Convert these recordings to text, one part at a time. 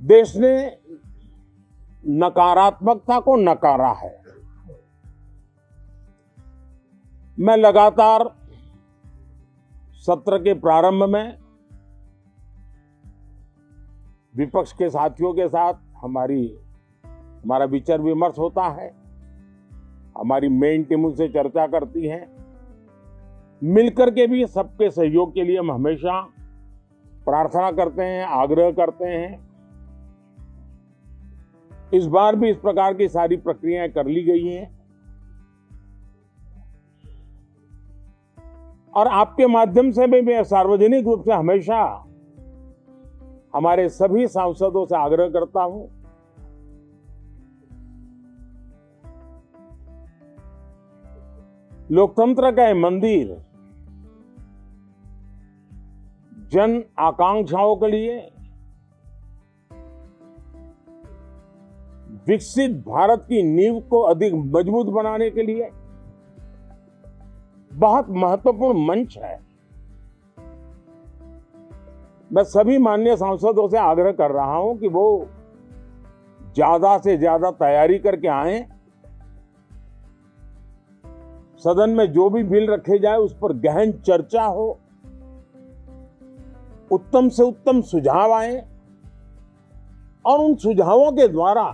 देश ने नकारात्मकता को नकारा है। मैं लगातार सत्र के प्रारंभ में विपक्ष के साथियों के साथ हमारा विचार विमर्श होता है। हमारी मेन टीम उनसे चर्चा करती है। मिलकर के भी सबके सहयोग के लिए हम हमेशा प्रार्थना करते हैं, आग्रह करते हैं। इस बार भी इस प्रकार की सारी प्रक्रियाएं कर ली गई हैं और आपके माध्यम से भी मैं सार्वजनिक रूप से हमेशा हमारे सभी सांसदों से आग्रह करता हूं, लोकतंत्र का ये मंदिर जन आकांक्षाओं के लिए, विकसित भारत की नींव को अधिक मजबूत बनाने के लिए बहुत महत्वपूर्ण मंच है। मैं सभी माननीय सांसदों से आग्रह कर रहा हूं कि वो ज्यादा से ज्यादा तैयारी करके आएं। सदन में जो भी बिल रखे जाए उस पर गहन चर्चा हो, उत्तम से उत्तम सुझाव आए और उन सुझावों के द्वारा,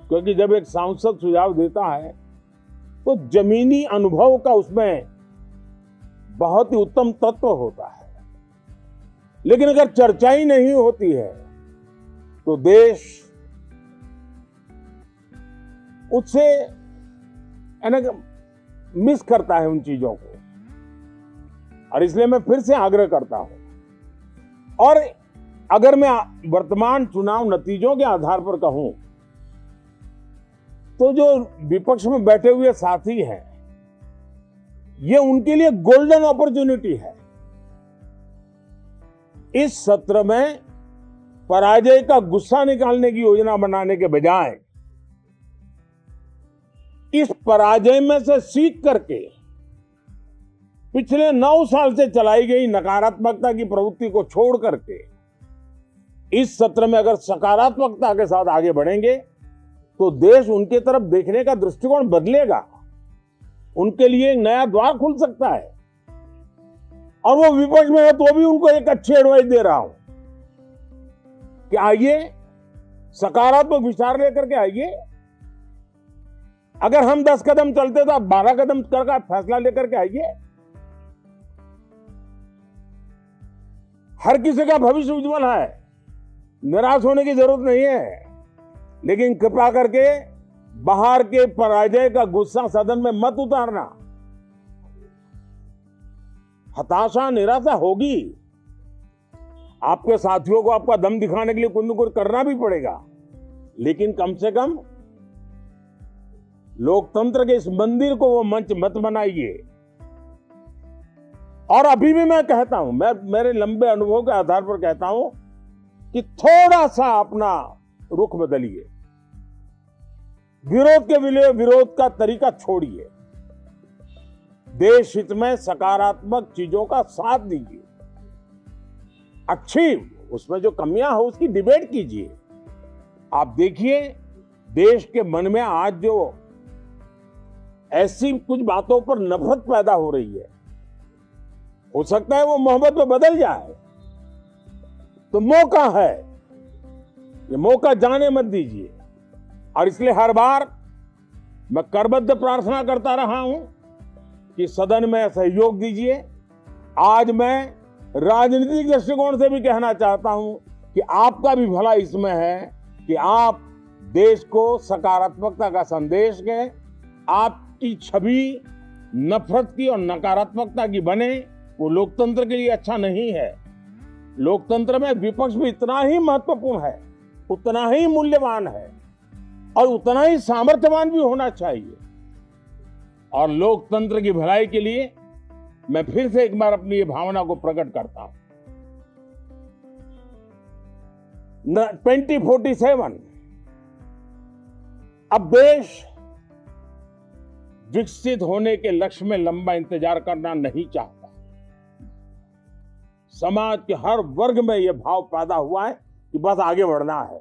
क्योंकि जब एक सांसद सुझाव देता है तो जमीनी अनुभव का उसमें बहुत ही उत्तम तत्व होता है। लेकिन अगर चर्चा ही नहीं होती है तो देश उससे मिस करता है उन चीजों को। और इसलिए मैं फिर से आग्रह करता हूं, और अगर मैं वर्तमान चुनाव नतीजों के आधार पर कहूं तो जो विपक्ष में बैठे हुए साथी हैं, ये उनके लिए गोल्डन अपॉर्चुनिटी है। इस सत्र में पराजय का गुस्सा निकालने की योजना बनाने के बजाय इस पराजय में से सीख करके पिछले 9 साल से चलाई गई नकारात्मकता की प्रवृत्ति को छोड़ करके इस सत्र में अगर सकारात्मकता के साथ आगे बढ़ेंगे तो देश उनके तरफ देखने का दृष्टिकोण बदलेगा। उनके लिए एक नया द्वार खुल सकता है। और वो विपक्ष में है तो भी उनको एक अच्छी एडवाइस दे रहा हूं कि आइए, सकारात्मक विचार लेकर के आइए। अगर हम 10 कदम चलते तो आप 12 कदम करके फैसला लेकर के आइए। हर किसी का भविष्य उज्जवल है, निराश होने की जरूरत नहीं है। लेकिन कृपा करके बाहर के पराजय का गुस्सा सदन में मत उतारना। हताशा, निराशा होगी। आपके साथियों को आपका दम दिखाने के लिए कुछ न कुछ करना भी पड़ेगा, लेकिन कम से कम लोकतंत्र के इस मंदिर को वो मंच मत बनाइए। और अभी भी मैं कहता हूं, मैं मेरे लंबे अनुभव के आधार पर कहता हूं कि थोड़ा सा अपना रुख बदलिए। विरोध के लिए विरोध का तरीका छोड़िए। देश हित में सकारात्मक चीजों का साथ दीजिए। अच्छी, उसमें जो कमियां हो उसकी डिबेट कीजिए। आप देखिए, देश के मन में आज जो ऐसी कुछ बातों पर नफरत पैदा हो रही है, हो सकता है वो मोहब्बत में बदल जाए। तो मौका है, ये मौका जाने मत दीजिए। और इसलिए हर बार मैं करबद्ध प्रार्थना करता रहा हूं कि सदन में सहयोग दीजिए। आज मैं राजनीतिक दृष्टिकोण से भी कहना चाहता हूं कि आपका भी भला इसमें है कि आप देश को सकारात्मकता का संदेश दें। आपकी छवि नफरत की और नकारात्मकता की बने, वो लोकतंत्र के लिए अच्छा नहीं है। लोकतंत्र में विपक्ष भी इतना ही महत्वपूर्ण है, उतना ही मूल्यवान है और उतना ही सामर्थ्यवान भी होना चाहिए। और लोकतंत्र की भलाई के लिए मैं फिर से एक बार अपनी ये भावना को प्रकट करता हूं। 2047 अब देश विकसित होने के लक्ष्य में लंबा इंतजार करना नहीं चाहता। समाज के हर वर्ग में यह भाव पैदा हुआ है कि बस आगे बढ़ना है।